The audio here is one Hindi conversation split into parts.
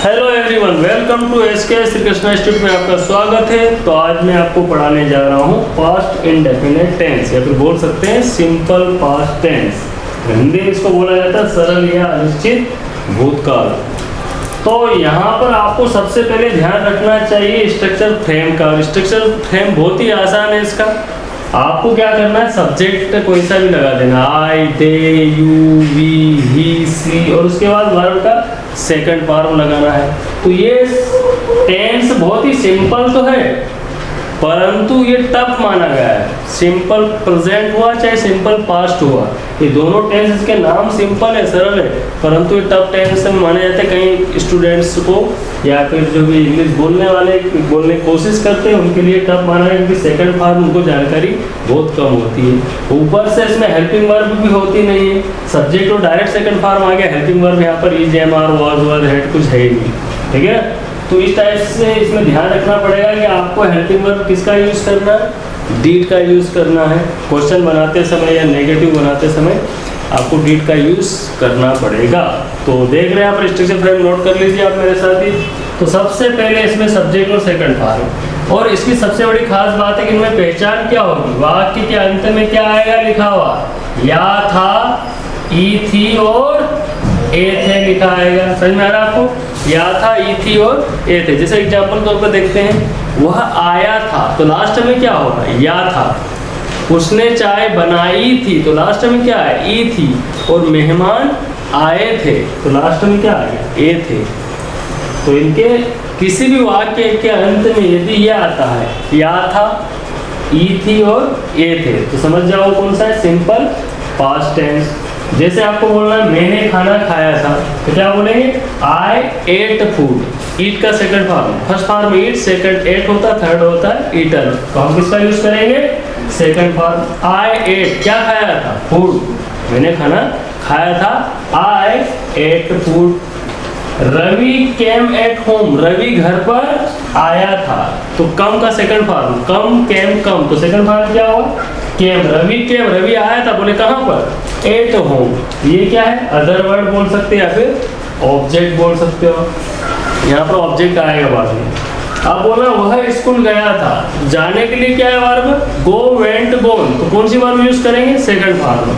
Hello everyone, welcome to SK Shri Krishna institute में आपका स्वागत है। तो आज मैं आपको पढ़ाने जा रहा हूँ पास्ट इंडेफिनिट टेंस, या फिर बोल सकते हैं सिंपल पास्ट टेंस। हिंदी में इसको बोला जाता है सरल या अनिश्चित भूतकाल। तो यहाँ पर आपको सबसे पहले ध्यान रखना चाहिए स्ट्रक्चर फ्रेम का। और स्ट्रक्चर फ्रेम बहुत ही आसान है इसका। आपको क्या करना है, सब्जेक्ट कोई सा भी लगा देना, आई, दे, यू, वी, ही, सी, और उसके बाद वर्ब का सेकंड फॉर्म लगाना है। तो ये टेंस बहुत ही सिंपल तो है, परंतु ये टफ माना गया है। सिंपल प्रेजेंट हुआ चाहे सिंपल पास्ट हुआ, ये दोनों टेंस, इसके नाम सिंपल है, सरल है, परंतु ये टफ टेंस माने जाते हैं। कई स्टूडेंट्स को या फिर जो भी इंग्लिश बोलने की कोशिश करते हैं उनके लिए टफ माना है, क्योंकि सेकंड फॉर्म उनको जानकारी बहुत कम होती है। ऊपर से इसमें हेल्पिंग वर्ब भी होती नहीं है। सब्जेक्ट तो डायरेक्ट सेकंड फॉर्म आ गया, हेल्पिंग वर्ब यहाँ पर is, am, are, was, were, had कुछ है ही नहीं। ठीक है, तो इस टाइप से इसमें ध्यान रखना पड़ेगा कि आपको हेल्पिंग वर्ब किसका यूज़ करना है, डीड का यूज़ करना है। क्वेश्चन बनाते समय या नेगेटिव बनाते समय आपको डीड का यूज़ करना पड़ेगा। तो देख रहे हैं आप, स्ट्रक्चर फ्रेम नोट कर लीजिए आप मेरे साथ ही। तो सबसे पहले इसमें सब्जेक्ट और सेकंड फॉर्म, और इसकी सबसे बड़ी खास बात है कि इनमें पहचान क्या होगी, वाक्य के अंत में क्या आएगा लिखा हुआ, या था, ई थी और ए थे लिखा आएगा। समझ में आ रहा है आपको? या था, ई थी और ए थे। जैसे एग्जाम्पल तौर पर देखते हैं, वह आया था तो लास्ट में क्या होगा, या था। उसने चाय बनाई थी तो लास्ट में क्या है, ई थी। और मेहमान आए थे तो लास्ट में क्या आएगा, ए थे। तो इनके किसी भी वाक्य के अंत में यदि यह आता है, या था, ई थी और ए थे, तो समझ जाओ कौन सा है, सिंपल पास्ट टेंस। जैसे आपको बोलना है मैंने खाना खाया था, तो क्या बोलेंगे, आई एट फूड। ईट का second form, first form eat, second ate होता है, थर्ड होता है ईटन। तो हम किसका यूज करेंगे, सेकंड फॉर्म। आई एट, क्या खाया था, फूड, मैंने खाना खाया था, I ate food. Ravi came at home, Ravi घर पर आया था। तो कम का सेकंड फॉर्म, कम, केम, कम, तो सेकंड फॉर्म क्या हुआ, केम। रवि केम, रवि आया था, बोले कहाँ पर, एट होम। ये क्या है, अदर वर्ड बोल सकते हैं या फिर ऑब्जेक्ट बोल सकते हो। यहाँ पर ऑब्जेक्ट आएगा बाद में। अब बोला वह स्कूल गया था, जाने के लिए क्या है वर्ब, गो, वेंट, गोन। तो कौन सी वर्ब यूज करेंगे, सेकंड फॉर्म।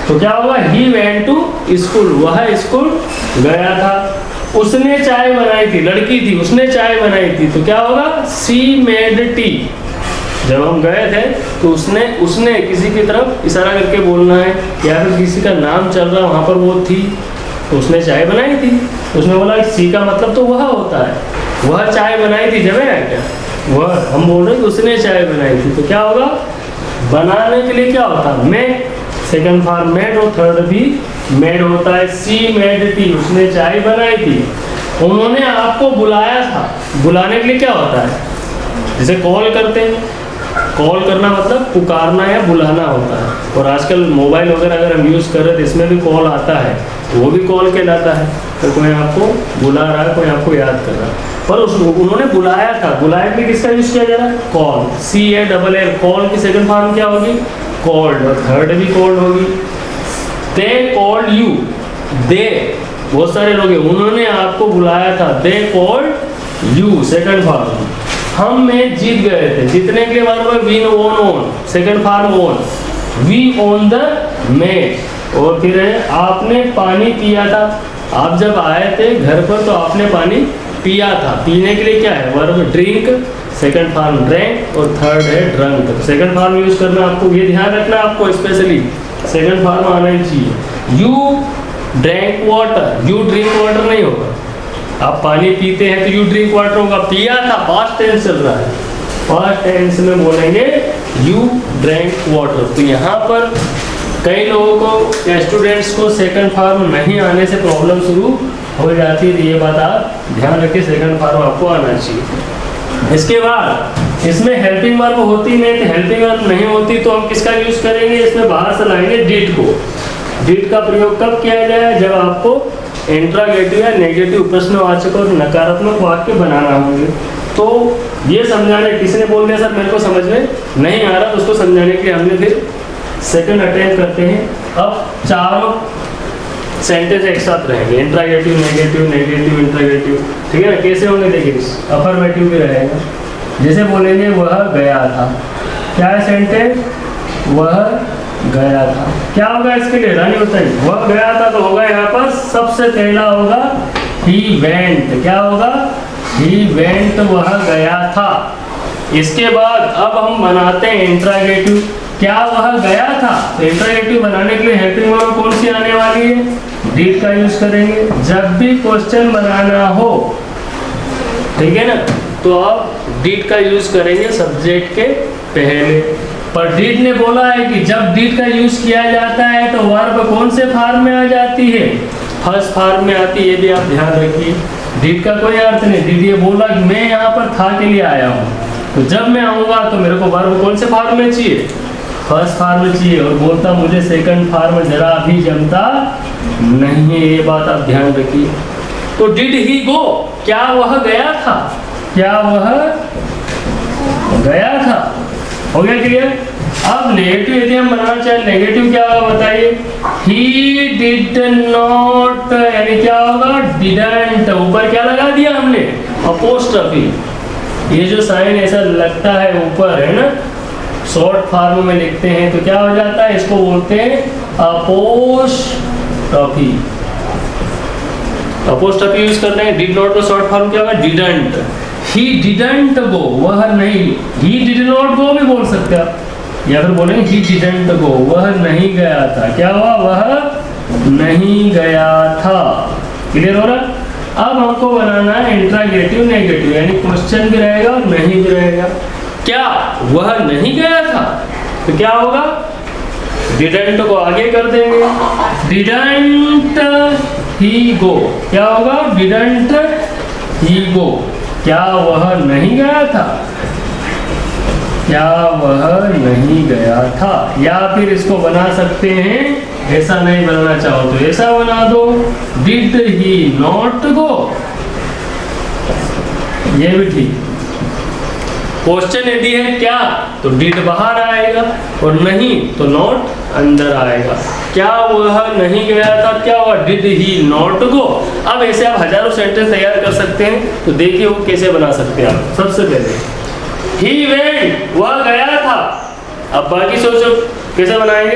तो क्या होगा, ही वेंट टू स्कूल, वह स्कूल गया था। उसने चाय बनाई थी, लड़की थी, उसने चाय बनाई थी, तो क्या होगा, सी मेड टी। जब हम गए थे तो उसने किसी की तरफ इशारा करके बोलना है, या फिर किसी का नाम चल रहा वहाँ पर वो थी, तो उसने चाय बनाई थी। उसने बोला सी का मतलब तो वह होता है, वह चाय बनाई थी, जब है क्या, वह, हम बोल रहे हैं कि उसने चाय बनाई थी। तो क्या होगा, बनाने के लिए क्या होता है, मेड, सेकंड फॉर्म मेड, और थर्ड भी मेड होता है। सी मेड टी, उसने चाय बनाई थी। उन्होंने आपको बुलाया था, बुलाने के लिए क्या होता है, जैसे कॉल करते हैं, कॉल करना मतलब पुकारना या बुलाना होता है। और आजकल मोबाइल वगैरह अगर हम यूज़ कर रहे हैं तो इसमें भी कॉल आता है, वो भी कॉल कहलाता है। तो कोई आपको बुला रहा है, कोई आपको याद कर रहा है, पर उन्होंने बुलाया था, बुलाया के लिए किसका यूज़ किया जा रहा है, कॉल, CALL। कॉल की सेकंड फॉर्म क्या होगी, कॉल्ड, और थर्ड भी कॉल्ड होगी। दे कॉल्ड यू, दे बहुत सारे लोग हैं, उन्होंने आपको बुलाया था, they called you, second form. हम मैच जीत गए थे, जीतने के लिए verb win, won, won, second form won, we won the match. और फिर है आपने पानी पिया था, आप जब आए थे घर पर तो आपने पानी पिया था। पीने के लिए क्या है, verb drink, second form drank, और थर्ड है ड्रंक। तो सेकंड फॉर्म यूज करना आपको, ये ध्यान रखना आपको, स्पेशली सेकंड फॉर्म आना ही चाहिए। You drank water, you drink water नहीं होगा। आप पानी पीते हैं तो यू ड्रिंक वाटर होगा। पिया था पास्ट टेंस चल रहा है, पास्ट टेंस में बोलेंगे यू ड्रैंक वाटर। तो यहाँ पर कई लोगों को या स्टूडेंट्स को सेकंड फॉर्म नहीं आने से प्रॉब्लम शुरू हो जाती है। तो ये बात आप ध्यान रखिए, सेकंड फॉर्म आपको आना चाहिए। इसके बाद इसमें हेल्पिंग वर्ब होती नहीं, तो हेल्पिंग वर्ब नहीं होती तो हम किसका यूज करेंगे, इसमें बाहर से लाएंगे डिड को। डिड का प्रयोग कब किया जाए, जब आपको इंट्रोगेटिव या नेगेटिव, प्रश्नवाचक और नकारात्मक वाक्य बनाना होंगे। तो ये समझाने, किसी ने बोल दिया सर मेरे को समझ में नहीं आ रहा, तो उसको समझाने के लिए हमने फिर सेकंड अटेम्प्ट करते हैं। अब चारों सेंटेंस एक साथ रहेंगे, इंट्रागेटिव नेगेटिव, नेगेटिव इंट्रागेटिव, ठीक है ना। कैसे होंगे देखिए, अफर्मेटिव भी रहेगा। जैसे बोलेंगे वह गया था, क्या है सेंटेंस, वह गया था, क्या होगा इसके लिए रानी बताइए। वह गया था तो होगा यहाँ पर सबसे पहला होगा ही वेंट, क्या होगा, ही वेंट, वह गया था। इसके बाद अब हम बनाते हैं इंट्रागेटिव, क्या वह गया था। तो इंट्रागेटिव बनाने के लिए हेल्पिंग वर्ब कौन सी आने वाली है, डिड का यूज करेंगे जब भी क्वेश्चन बनाना हो, ठीक है ना। तो आप डिड का यूज करेंगे सब्जेक्ट के पहले। पर डिड ने बोला है कि जब डिड का यूज किया जाता है तो वर्ब कौन से फॉर्म में आ जाती है, फर्स्ट फॉर्म में आती है, ये भी आप ध्यान रखिए। डिड का कोई अर्थ नहीं, डिड ये बोला कि मैं यहाँ पर था के लिए आया हूँ, तो जब मैं आऊँगा तो मेरे को वर्ब कौन से फॉर्म में चाहिए, फर्स्ट फॉर्म में चाहिए। और बोलता मुझे सेकंड फॉर्म में जरा भी जमता नहीं है, ये बात आप ध्यान रखिए। तो डिड ही गो, क्या वह गया था, क्या वह गया था, हो गया क्लियर। अब नेगेटिव यदि हम बनाना चाहें, नेगेटिव क्या होगा बताइए, ही डिड नॉट, यानी क्या होगा, डिडंट, ऊपर क्या लगा दिया हमने, अपोस्ट्रोफी। ये जो साइन ऐसा लगता है ऊपर है ना, शॉर्ट फॉर्म में लिखते हैं तो क्या हो जाता है, इसको बोलते हैं अपोस्ट्रोफी। अपोस्ट्रोफी यूज करते हैं। डिड नॉट का शॉर्ट फॉर्म क्या होगा, डिडंट। ही डिडंट गो, वह नहीं, ही डिड नॉट गो भी बोल सकते हैं, या फिर बोलेंगे ही डिडंट गो, वह नहीं गया था, क्या हुआ, वह नहीं गया था। क्लियर हो रहा। अब हमको बनाना है इंट्रागेटिव नेगेटिव, यानी क्वेश्चन भी रहेगा और नहीं भी रहेगा। क्या वह नहीं गया था, तो क्या होगा, डिडंट को आगे कर देंगे, डिडंट ही गो, क्या होगा, डिडंट ही गो, क्या वह नहीं गया था, क्या वह नहीं गया था। या फिर इसको बना सकते हैं, ऐसा नहीं बनाना चाहो तो ऐसा बना दो, डिड ही नॉट गो, ये भी ठीक। क्वेश्चन यदि है क्या, तो डिड बाहर आएगा, और नहीं तो नॉट अंदर आएगा। क्या वह नहीं गया था, क्या हुआ, डिड ही नॉट गो। अब ऐसे आप हजारों सेंटेंस तैयार कर सकते हैं, तो देखिए वो कैसे बना सकते हैं आप। सबसे पहले ही वेंट, वह गया था। अब बाकी सोचो कैसे बनाएंगे,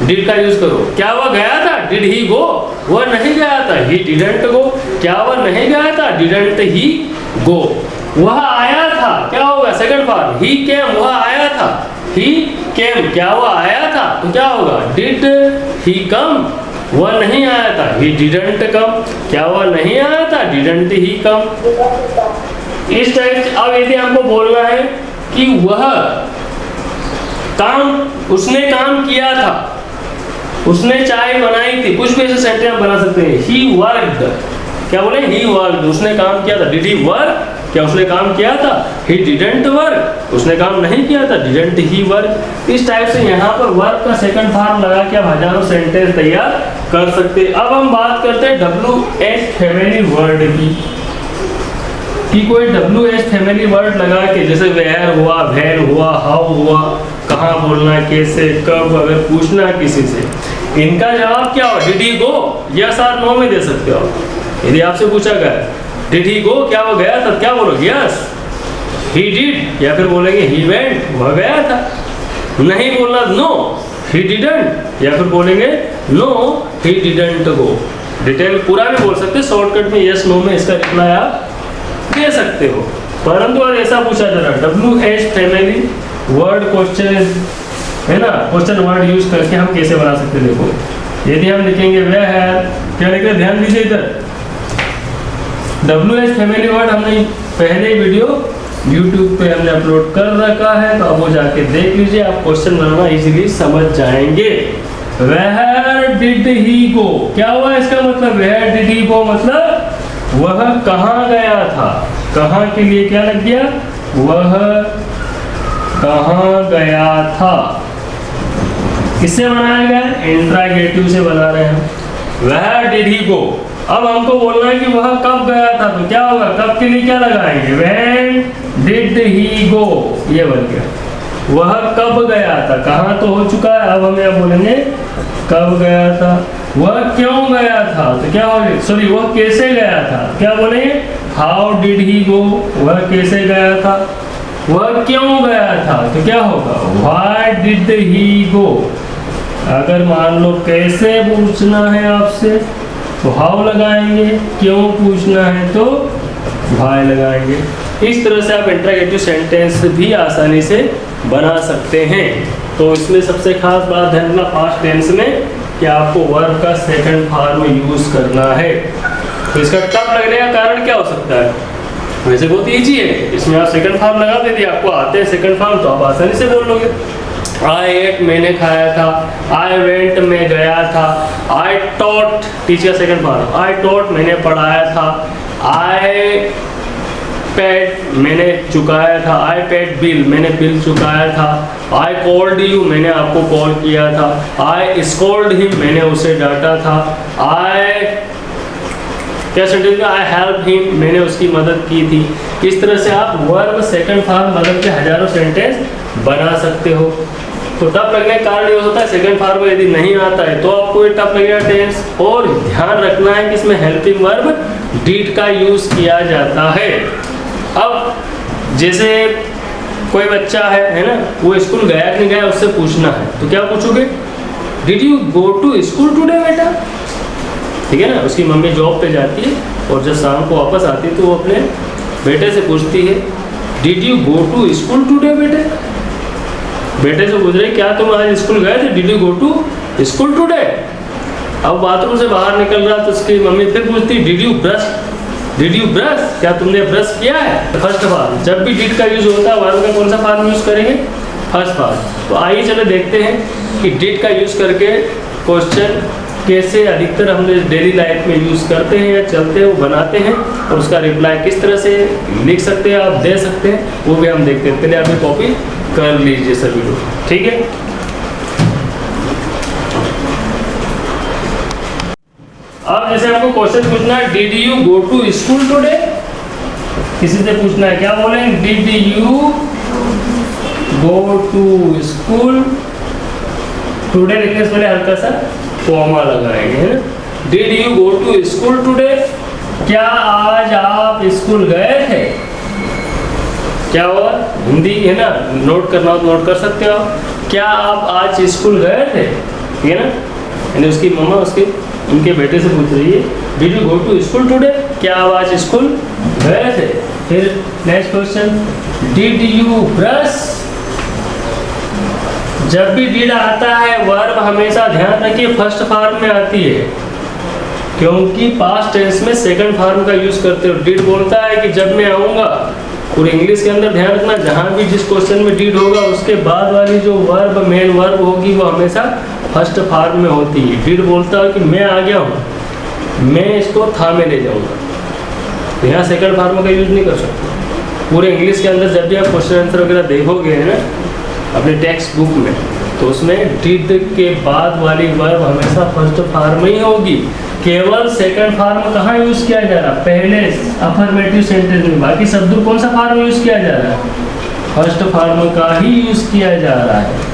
डिड का यूज करो, क्या वह गया था, डिड ही गो, वह नहीं गया था, ही डिडंट गो, क्या वह नहीं गया था, डिडंट ही गो। वह आया था, क्या होगा, सेकंड फॉर्म, ही केम, वह आया था, ही केम, क्या वह आया था, तो क्या होगा, डिड ही कम, वह नहीं आया था, ही डिडंट कम, क्या वह नहीं आया था, डिडंट ही कम। इस टाइप। अब यदि हमको बोलना है कि वह काम, उसने काम किया था, उसने चाय बनाई थी, कुछ भी ऐसे सेंटेंस बना सकते हैं। ही वर्कड, क्या बोले, ही वर्कड, उसने काम किया था। डिड ही वर्क, क्या उसने काम किया था, ही डिडंट वर्क, उसने काम नहीं किया था, डिडंट ही वर्क। इस टाइप से यहाँ पर वर्क का सेकंड फॉर्म लगा के आप हजारों सेंटेंस तैयार कर सकते हैं। अब हम बात करते हैं WH फैमिली वर्ड की, कि कोई WH फैमिली वर्ड लगा के, जैसे वेयर हुआ, वेन हुआ, हाउ हुआ, कहाँ बोलना, कैसे, कब, अगर पूछना किसी से, इनका जवाब क्या हो, डिड ही गो, यस और नो में दे सकते हो। यदि आपसे पूछा गया डिड ही गो, क्या वो गया था, क्या बोलोगे, यस, ही डिड, या फिर बोलेंगे ही वेंट, वह गया था। नहीं बोलना, नो, ही डिडंट, या फिर बोलेंगे no, he didn't go. Detail पूरा भी बोल सकते, शॉर्टकट में यस नो में इसका रिप्लाई आप दे सकते हो। परंतु अगर ऐसा पूछा जा रहा WH फैमिली वर्ड क्वेश्चन है ना, क्वेश्चन वर्ड यूज करके हम कैसे बना सकते हैं। देखो यदि हम लिखेंगे वह है, क्या लिखे, ध्यान दीजिए इधर, WH फैमिली वर्ड हमने पहले वीडियो YouTube पे हमने अपलोड कर रखा है, तो अब वो जाके देख लीजिए, आप क्वेश्चन बनाना इजीली समझ जाएंगे। Where did he go, क्या हुआ इसका मतलब, Where did he go मतलब वह कहाँ गया था, कहाँ के लिए क्या लग गया, वह कहाँ गया था। किससे बनाया गया, इंट्रागेटिव से बना रहे हैं। Where did he go, अब हमको बोलना है कि वह कब गया था, तो क्या होगा, कब के लिए क्या लगाएंगे, When did he go, ये बन गया, वह कब गया था। कहाँ तो हो चुका है, अब हम यहाँ बोलेंगे कब गया था। वह क्यों गया था, तो क्या बोले, सॉरी वह कैसे गया था, क्या बोलेंगे, हाउ डिड ही गो, वह कैसे गया था। वह क्यों गया था, तो क्या होगा, व्हाई डिड ही गो। अगर मान लो कैसे पूछना है आपसे तो हाउ लगाएंगे, क्यों पूछना है तो व्हाई लगाएंगे। इस तरह से आप इंटरोगेटिव सेंटेंस भी आसानी से बना सकते हैं। तो इसमें सबसे खास बात ध्यान रखना पास्ट टेंस में कि आपको वर्ब का सेकंड फॉर्म यूज करना है। तो इसका टफ लगने का कारण क्या हो सकता है, वैसे बहुत इजी है, इसमें आप सेकंड फॉर्म लगा देते, आपको आते हैं सेकंड फॉर्म तो आप आसानी से बोल लोगे। आई एट मैंने खाया था, आई वेंट मैं गया था, I taught teacher second form, I taught मैंने पढ़ाया था, आई पेड मैंने चुकाया था, आई पेड बिल मैंने बिल चुकाया था, आई कॉल्ड यू मैंने आपको कॉल किया था, आई स्कोल्ड हिम मैंने उसे डांटा था, आई क्या सेंटेंस में आई हेल्प हिम मैंने उसकी मदद की थी। इस तरह से आप वर्ब सेकंड फॉर्म बदल के हजारों सेंटेंस बना सकते हो। तो टफ लगने का कारण ये हो सकता है सेकंड फॉर्म यदि नहीं आता है तो आपको ये टफ लगेगा टेंस। और ध्यान रखना है कि इसमें हेल्पिंग वर्ब डिड का यूज किया जाता है। अब जैसे कोई बच्चा है ना, वो स्कूल गया कि नहीं गया उससे पूछना है तो क्या पूछोगे, did you go to school today बेटा, ठीक है ना। उसकी मम्मी जॉब पे जाती है और जब शाम को वापस आती है तो वो अपने बेटे से पूछती है did you go to school today बेटे। बेटे से पूछ रही क्या तुम आज स्कूल गए थे, did you go to school today. अब बाथरूम से बाहर निकल रहा तो उसकी मम्मी फिर पूछती did you brush, did you brush, क्या तुमने ब्रश किया है। फर्स्ट फॉर्म जब भी डिड का यूज होता है वर्ब का कौन सा फॉर्म यूज करेंगे, फर्स्ट फॉर्म। तो आइए चलो देखते हैं कि डिड का यूज करके क्वेश्चन कैसे अधिकतर हम डेली लाइफ में यूज करते हैं या चलते हैं, वो बनाते हैं और उसका रिप्लाई किस तरह से लिख सकते हैं, आप दे सकते हैं, वो भी हम देखते हैं। पहले आप ये कॉपी कर लीजिए सभी लोग, ठीक है। अब जैसे आपको क्वेश्चन पूछना है did you go to school today, किसी से पूछना है, क्या बोलेंगे, did you go to school today लिखने से पहले हल्का सा कॉमा लगाएंगे, है ना। Did you go to school today, क्या आज आप स्कूल गए थे। क्या हुआ, हिंदी है ना, नोट करना हो तो नोट कर सकते हो। क्या आप आज स्कूल गए थे, ठीक है ना। यानी उसकी मम्मा उसके उनके बेटे से पूछ रही है did you go to school today, क्या आप आज स्कूल गए थे। फिर next question did you brush. जब भी डिड आता है वर्ब हमेशा ध्यान रखिए फर्स्ट फॉर्म में आती है, क्योंकि पास्ट टेंस में सेकंड फॉर्म का यूज करते हो। डिड बोलता है कि जब मैं आऊँगा, और इंग्लिश के अंदर ध्यान रखना जहाँ भी जिस क्वेश्चन में डिड होगा उसके बाद वाली जो वर्ब मेन वर्ब होगी वो हमेशा फर्स्ट फॉर्म में होती है। डिड बोलता है कि मैं आ गया हूँ, मैं इसको था में ले जाऊँगा, तो यहाँ सेकंड फॉर्म का यूज नहीं कर सकते। पूरे इंग्लिश के अंदर जब भी आप क्वेश्चन आंसर वगैरह देखोगे है ना अपने टेक्स्ट बुक में, तो उसमें डिड के बाद वाली वर्ब हमेशा फर्स्ट फॉर्म ही होगी। केवल सेकंड फॉर्म कहाँ यूज किया जा रहा है, पहले अफर्मेटिव सेंटेंस में। बाकी शब्द कौन सा फॉर्म यूज किया जा रहा है, फर्स्ट फॉर्म का ही यूज किया जा रहा है।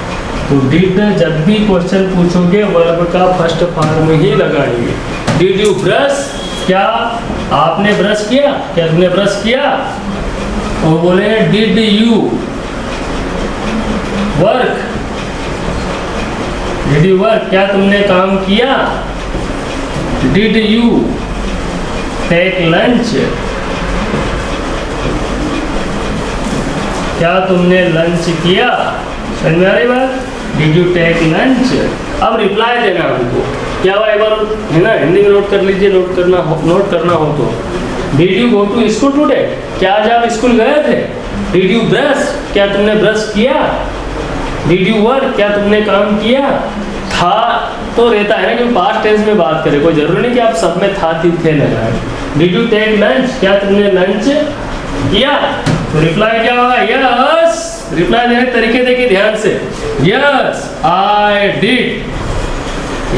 तो डिड जब भी क्वेश्चन पूछोगे वर्ब का फर्स्ट फॉर्म ही लगाएंगे। डिड यू ब्रश, क्या आपने ब्रश किया, क्या तुमने ब्रश किया। और बोले did you work, did you work, क्या तुमने काम किया। डिड यू टेक लंच, क्या तुमने लंच किया। समझ में आ रही बात, डिड यू टेक लंच। अब रिप्लाई देना हमको, क्या हुआ एक बार है ना हिंदी में नोट कर लीजिए, नोट करना हो तो did you go to school today, क्या आज आप स्कूल गए थे। डिड यू ब्रश, क्या तुमने ब्रश किया। डिड यू वर्क, क्या तुमने काम किया। था तो रहता है ना कि पास्ट टेंस में बात करें, कोई जरूरी नहीं कि आप सब में था थी थे लगाए। डिड यू टेक लंच, क्या तुमने लंच किया। तो रिप्लाई क्या होगा, यस। रिप्लाई देने के तरीके देखिए ध्यान से, yes I did,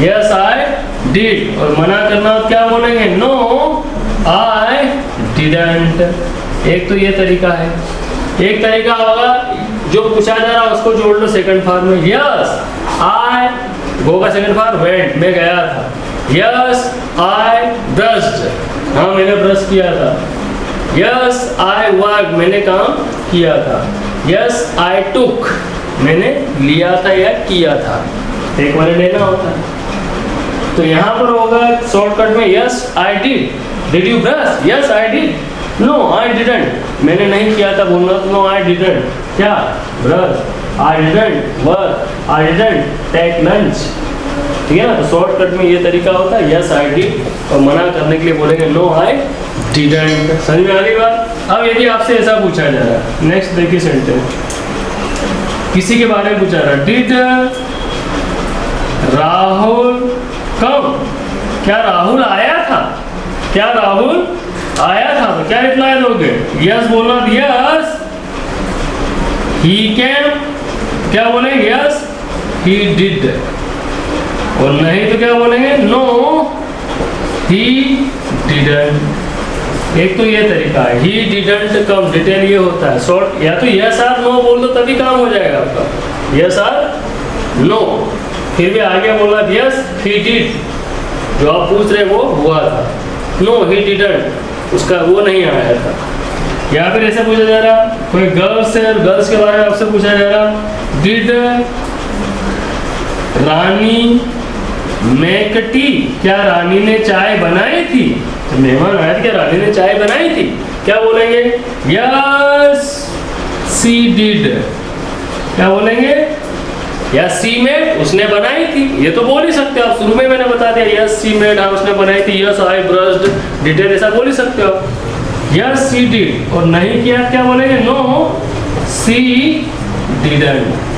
yes I did. और मना करना हो क्या बोलेंगे, नो आई डिडंट। एक तो ये तरीका है। एक तरीका होगा जो पूछा जा रहा है उसको जोड़ लो सेकंड फॉर्म में, यस आई, गो का सेकंड फॉर्म वेंट, मैं गया था, यस आई ब्रश्ड, हाँ मैंने ब्रश किया था। यस आई वर्क, मैंने काम किया था। यस आई टुक, मैंने लिया था या किया था। एक बार लेना होता है। तो यहाँ पर होगा शॉर्टकट में yes I did you brush? Yes I did, no I didn't, मैंने नहीं किया था बोलना, नो आई डिडंट क्या brush, I didn't work, I didn't take lunch, ठीक है ना। तो शॉर्टकट में ये तरीका होता है यस आई डिड, और मना करने के लिए बोलेंगे नो आई डिडंट। समझ में आ गई बात? अब यदि आपसे ऐसा पूछा जा रहा है, नेक्स्ट देखिए सेंटेंस, किसी के बारे में पूछा रहा है, डिड राहुल कम, क्या राहुल आया था? क्या राहुल आया था? तो क्या रिप्लाई दोगे? यस बोलना, यस ही कैम, क्या बोलेंगे? यस ही डिड, और नहीं तो क्या बोलेंगे? No he didn't. एक तो ये तरीका है, ही डिडंट कम, डिटेल ये होता है शॉर्ट, या तो यस आर नो बोल दो तभी काम हो जाएगा आपका, यस आर नो। फिर भी आगे बोला यस ही डिड, जो आप पूछ रहे वो हुआ था, नो ही डिडंट, उसका वो नहीं आया था। या फिर ऐसे पूछा जा रहा, कोई गर्ल्स है, गर्ल्स के बारे में आपसे पूछा जा रहा, डिड रानी मेक टी, क्या रानी ने चाय बनाई थी? तो मेहमान आए थे, क्या रानी ने चाय बनाई थी? क्या बोलेंगे? यस सी डिड, क्या बोलेंगे? या सी मेड, उसने बनाई थी, ये तो बोल ही सकते हो आप, शुरू में मैंने बता दिया यस सी मेड, हाँ उसने बनाई थी। यस आई ब्रश्ड, डिटेल ऐसा बोल ही सकते हो। यस सी डिड, और नहीं किया क्या बोलेंगे? No she didn't.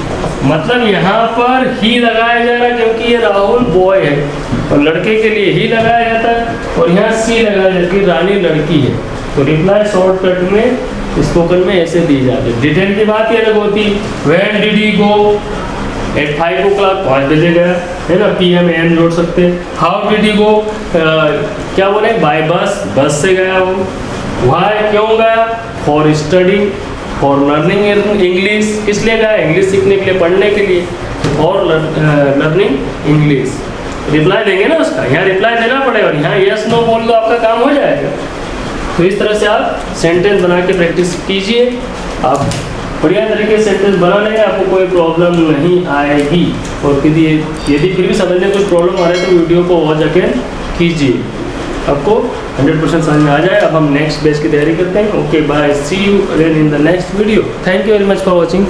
मतलब यहाँ पर ही लगाया जा रहा है क्योंकि ये राहुल बॉय है, और लड़के के लिए ही लगाया जाता है, और यहाँ सी लगाया जाता है, रानी लड़की है। तो रिप्लाई शॉर्टकट में स्पोकन में ऐसे दी जाती है। डिटेल की बात ये अलग होती, when did he go at 5 o'clock, 5 बजे गया, है ना, PM AM जोड़ सकते हैं। हाउ डिड ही गो, क्या बोले? बाय बस, बस से गया वो। व्हाई, क्यों गया? For study, for learning English, किस लिए गया? इंग्लिश सीखने के लिए, पढ़ने के लिए, फॉर लर्निंग इंग्लिश। रिप्लाई देंगे ना उसका, यहाँ रिप्लाई देना पड़ेगा, और यहाँ यस नो बोल दो, आपका काम हो जाएगा। तो इस तरह से आप सेंटेंस बना के प्रैक्टिस कीजिए, आप बढ़िया तरीके से सेंटेंस बना लेंगे, आपको कोई प्रॉब्लम नहीं आएगी। और यदि फिर भी समझने कुछ प्रॉब्लम आ रहा है तो वीडियो को वॉच अगेन कीजिए, आपको 100% समझ में आ जाए। अब हम नेक्स्ट बैच की तैयारी करते हैं। Okay bye, see you again in the next video. Thank you very much for watching.